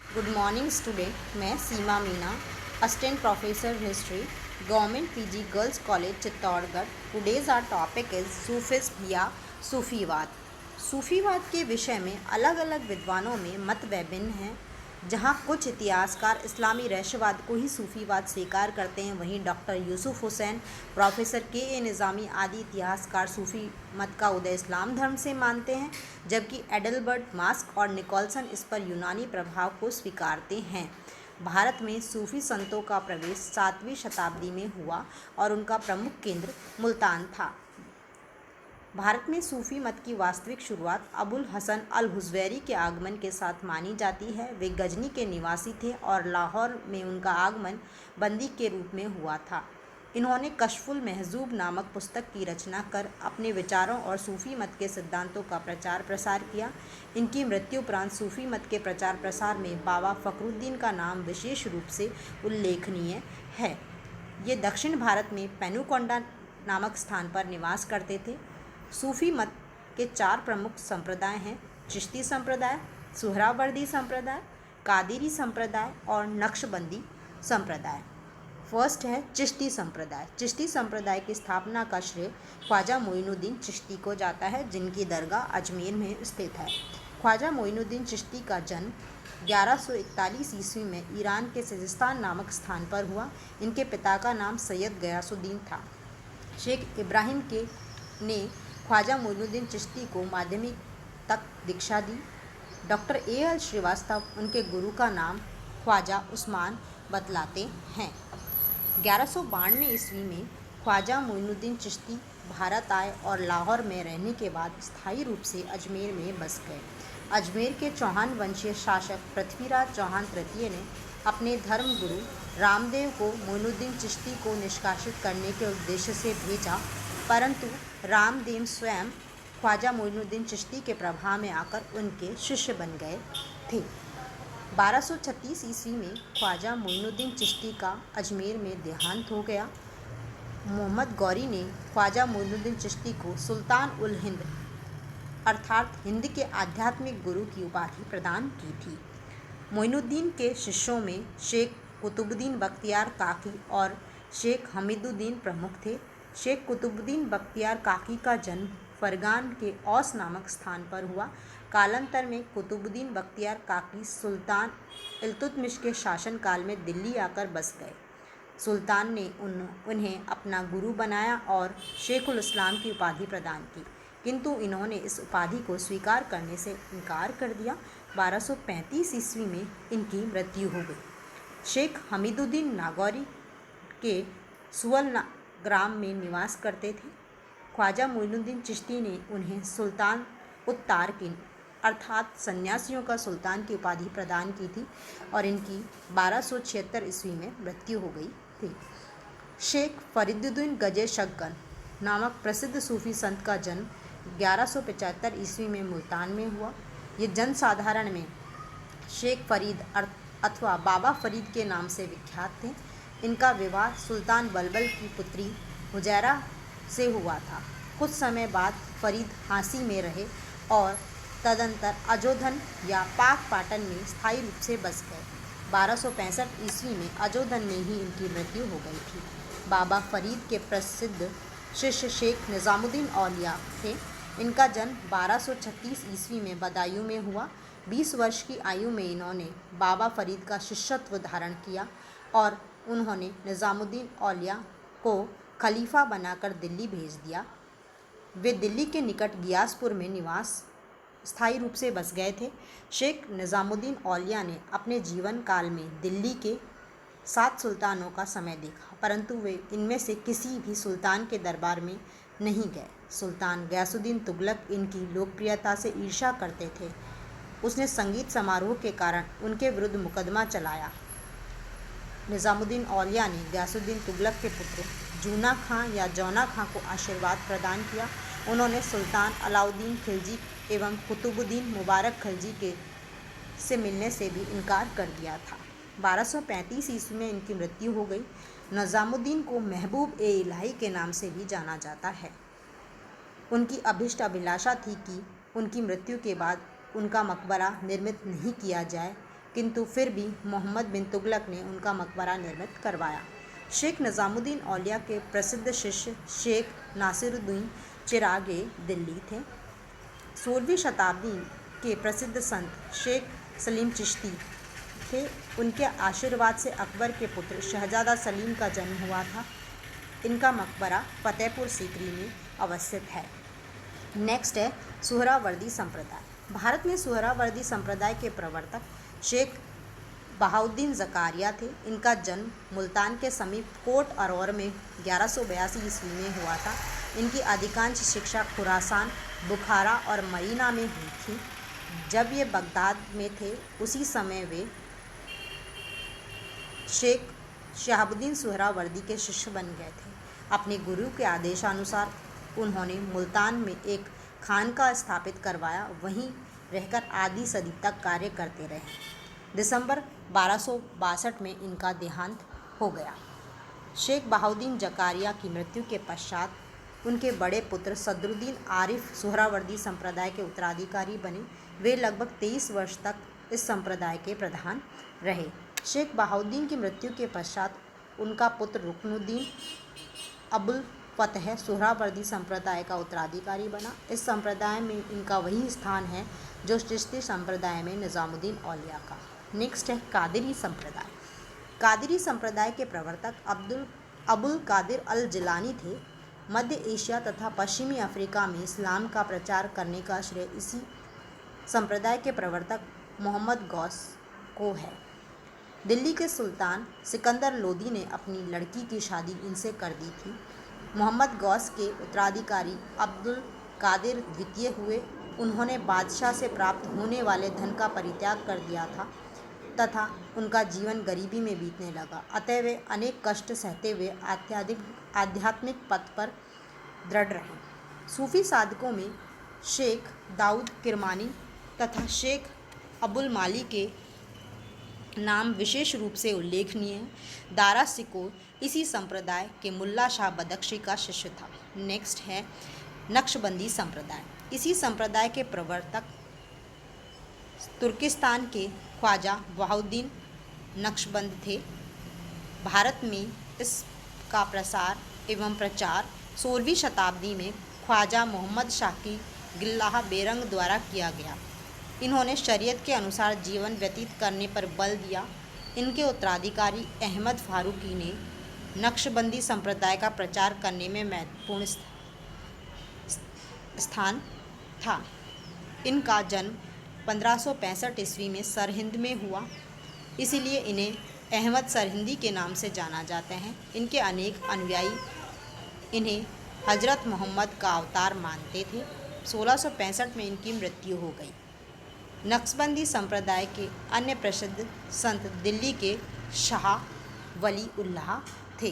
Good morning student, मैं Seema Meena, assistant professor history, government PG girls college Chittorgarh. Today's our topic is Sufism या सूफीवाद। सूफीवाद के विषय में अलग अलग विद्वानों में मत विभिन्न हैं। जहाँ कुछ इतिहासकार इस्लामी रहस्यवाद को ही सूफीवाद स्वीकार करते हैं, वहीं डॉक्टर यूसुफ हुसैन, प्रोफेसर के निज़ामी आदि इतिहासकार सूफी मत का उदय इस्लाम धर्म से मानते हैं, जबकि एडलबर्ट मास्क और निकोलसन इस पर यूनानी प्रभाव को स्वीकारते हैं। भारत में सूफी संतों का प्रवेश 7वीं शताब्दी में हुआ और उनका प्रमुख केंद्र मुल्तान था। भारत में सूफी मत की वास्तविक शुरुआत अबुल हसन अल हुज़ैरी के आगमन के साथ मानी जाती है। वे गजनी के निवासी थे और लाहौर में उनका आगमन बंदी के रूप में हुआ था। इन्होंने कशफुल महजूब नामक पुस्तक की रचना कर अपने विचारों और सूफी मत के सिद्धांतों का प्रचार प्रसार किया। इनकी मृत्यु उपरांत सूफी मत के प्रचार प्रसार में बाबा फ़खरुद्दीन का नाम विशेष रूप से उल्लेखनीय है। ये दक्षिण भारत में पेनुकोंडा नामक स्थान पर निवास करते थे। सूफी मत के 4 प्रमुख संप्रदाय हैं: चिश्ती संप्रदाय, सुहरावर्दी संप्रदाय, कादिरी संप्रदाय और नक्शबंदी संप्रदाय। फर्स्ट है चिश्ती संप्रदाय। चिश्ती संप्रदाय की स्थापना का श्रेय ख्वाजा मोइनुद्दीन चिश्ती को जाता है, जिनकी दरगाह अजमेर में स्थित है। ख्वाजा मोइनुद्दीन चिश्ती का जन्म 1141 ईस्वी में ईरान के सिजिस्तान नामक स्थान पर हुआ। इनके पिता का नाम सैयद गयासुद्दीन था। शेख इब्राहिम के ने ख्वाजा मोइनुद्दीन चिश्ती को माध्यमिक तक दीक्षा दी। Doctor A.L. श्रीवास्तव उनके गुरु का नाम ख्वाजा उस्मान बतलाते हैं। 1192 ईस्वी में ख्वाजा मोइनुद्दीन चिश्ती भारत आए और लाहौर में रहने के बाद स्थायी रूप से अजमेर में बस गए। अजमेर के चौहान वंशीय शासक पृथ्वीराज चौहान तृतीय ने अपने धर्म गुरु रामदेव को मोइनुद्दीन चिश्ती को निष्कासित करने के उद्देश्य से भेजा, परंतु रामदेव स्वयं ख्वाजा मोइनुद्दीन चिश्ती के प्रभाव में आकर उनके शिष्य बन गए थे। 1236 ईस्वी में ख्वाजा मोइनुद्दीन चिश्ती का अजमेर में देहांत हो गया। मोहम्मद गौरी ने ख्वाजा मोइनुद्दीन चिश्ती को सुल्तान उल हिंद अर्थात हिंद के आध्यात्मिक गुरु की उपाधि प्रदान की थी। मोइनुद्दीन के शिष्यों में शेख कुतुबुद्दीन बख्तियार काकी और शेख हमीदुद्दीन प्रमुख थे। शेख कुतुबुद्दीन बख्तियार काकी का जन्म फरगान के औस नामक स्थान पर हुआ। कालांतर में कुतुबुद्दीन बख्तियार काकी सुल्तान इल्तुतमिश के शासनकाल में दिल्ली आकर बस गए। सुल्तान ने उन्हें अपना गुरु बनाया और शेखुल इस्लाम की उपाधि प्रदान की, किंतु इन्होंने इस उपाधि को स्वीकार करने से इनकार कर दिया। 1235 ईस्वी में इनकी मृत्यु हो गई। शेख हमीदुद्दीन नागौरी के सुअल ग्राम में निवास करते थे। ख्वाजा मोइनुद्दीन चिश्ती ने उन्हें सुल्तान उत-तारकीन अर्थात सन्यासियों का सुल्तान की उपाधि प्रदान की थी और इनकी 1276 ईस्वी में मृत्यु हो गई थी। शेख फरीदुद्दीन गजे शक्कन नामक प्रसिद्ध सूफी संत का जन्म 1175 ईस्वी में मुल्तान में हुआ। ये जनसाधारण में शेख फरीद अथवा बाबा फरीद के नाम से विख्यात थे। इनका विवाह सुल्तान बलबल की पुत्री हुजैरा से हुआ था। कुछ समय बाद फरीद हांसी में रहे और तदंतर अजोधन या पाक पाटन में स्थायी रूप से बस गए। 1265 ईस्वी में अजोधन में ही इनकी मृत्यु हो गई थी। बाबा फरीद के प्रसिद्ध शिष्य शेख निज़ामुद्दीन औलिया थे। इनका जन्म 1236 ईस्वी में बदायूं में हुआ। 20 वर्ष की आयु में इन्होंने बाबा फरीद का शिष्यत्व धारण किया और उन्होंने निज़ामुद्दीन औलिया को खलीफा बनाकर दिल्ली भेज दिया। वे दिल्ली के निकट गियासपुर में निवास स्थायी रूप से बस गए थे। शेख निज़ामुद्दीन औलिया ने अपने जीवन काल में दिल्ली के 7 सुल्तानों का समय देखा, परंतु वे इनमें से किसी भी सुल्तान के दरबार में नहीं गए। सुल्तान गयासुद्दीन तुगलक इनकी लोकप्रियता से ईर्ष्या करते थे। उसने संगीत समारोह के कारण उनके विरुद्ध मुकदमा चलाया। निज़ामुद्दीन औलिया ने गयासुद्दीन तुगलक के पुत्र जूना खां या जौना खां को आशीर्वाद प्रदान किया। उन्होंने सुल्तान अलाउद्दीन खिलजी एवं कुतुबुद्दीन मुबारक खिलजी से मिलने से भी इनकार कर दिया था। 1235 ईस्वी में इनकी मृत्यु हो गई। निज़ामुद्दीन को महबूब ए इलाही के नाम से भी जाना जाता है। उनकी अभिष्ट अभिलाषा थी कि उनकी मृत्यु के बाद उनका मकबरा निर्मित नहीं किया जाए, किंतु फिर भी मोहम्मद बिन तुगलक ने उनका मकबरा निर्मित करवाया। शेख निज़ामुद्दीन औलिया के प्रसिद्ध शिष्य शेख नासिरुद्दीन चिरागे दिल्ली थे। 16वीं शताब्दी के प्रसिद्ध संत शेख सलीम चिश्ती थे। उनके आशीर्वाद से अकबर के पुत्र शहजादा सलीम का जन्म हुआ था। इनका मकबरा फतेहपुर सीकरी में अवस्थित है। नेक्स्ट है सुहरावर्दी संप्रदाय। भारत में सुहरावर्दी संप्रदाय के प्रवर्तक शेख बहाउद्दीन ज़कारिया थे। इनका जन्म मुल्तान के समीप कोट अरौर में 1182 ईस्वी में हुआ था। इनकी अधिकांश शिक्षा खुरासान, बुखारा और मदीना में हुई थी। जब ये बगदाद में थे उसी समय वे शेख शहाबुद्दीन सुहरावर्दी के शिष्य बन गए थे। अपने गुरु के आदेशानुसार उन्होंने मुल्तान में एक खानका स्थापित करवाया, वहीं रहकर आधी सदी तक कार्य करते रहे। दिसंबर 1262 में इनका देहांत हो गया। शेख बहाउद्दीन ज़कारिया की मृत्यु के पश्चात उनके बड़े पुत्र सदरुद्दीन आरिफ सुहरावर्दी संप्रदाय के उत्तराधिकारी बने। वे लगभग 23 वर्ष तक इस संप्रदाय के प्रधान रहे। शेख बहाउद्दीन की मृत्यु के पश्चात उनका पुत्र रुकनुद्दीन अबुल फतह सुहरावर्दी संप्रदाय का उत्तराधिकारी बना। इस संप्रदाय में इनका वही स्थान है जो चिश्ती संप्रदाय में निज़ामुद्दीन औलिया का। नेक्स्ट है कादिरी संप्रदाय। कादिरी संप्रदाय के प्रवर्तक अबुल कादिर अल जिलानी थे। मध्य एशिया तथा पश्चिमी अफ्रीका में इस्लाम का प्रचार करने का श्रेय इसी संप्रदाय के प्रवर्तक मोहम्मद गौस को है। दिल्ली के सुल्तान सिकंदर लोदी ने अपनी लड़की की शादी इनसे कर दी थी। मोहम्मद गौस के उत्तराधिकारी अब्दुल कादिर द्वितीय हुए। उन्होंने बादशाह से प्राप्त होने वाले धन का परित्याग कर दिया था तथा उनका जीवन गरीबी में बीतने लगा। अतः वे अनेक कष्ट सहते हुए आध्यात्मिक पथ पर दृढ़ रहे। सूफी साधकों में शेख दाऊद किरमानी तथा शेख अबुल माली के नाम विशेष रूप से उल्लेखनीय है। दारा सिकोर इसी संप्रदाय के मुल्ला शाह बदख्शी का शिष्य था। नेक्स्ट है नक्शबंदी संप्रदाय। इसी संप्रदाय के प्रवर्तक तुर्किस्तान के ख्वाजा बहाउद्दीन नक्शबंद थे। भारत में इसका प्रसार एवं प्रचार 16वीं शताब्दी में ख्वाजा मोहम्मद शाकी गिल्लाह बेरंग द्वारा किया गया। इन्होंने शरीयत के अनुसार जीवन व्यतीत करने पर बल दिया। इनके उत्तराधिकारी अहमद फारूकी ने नक्शबंदी संप्रदाय का प्रचार करने में महत्वपूर्ण स्थान था। इनका जन्म 1565 ईस्वी में सरहिंद में हुआ, इसीलिए इन्हें अहमद सरहिंदी के नाम से जाना जाते हैं। इनके अनेक अनुयायी इन्हें हजरत मोहम्मद का अवतार मानते थे। 1665 में इनकी मृत्यु हो गई। नक्शबंदी संप्रदाय के अन्य प्रसिद्ध संत दिल्ली के शाह वली उल्लाह थे।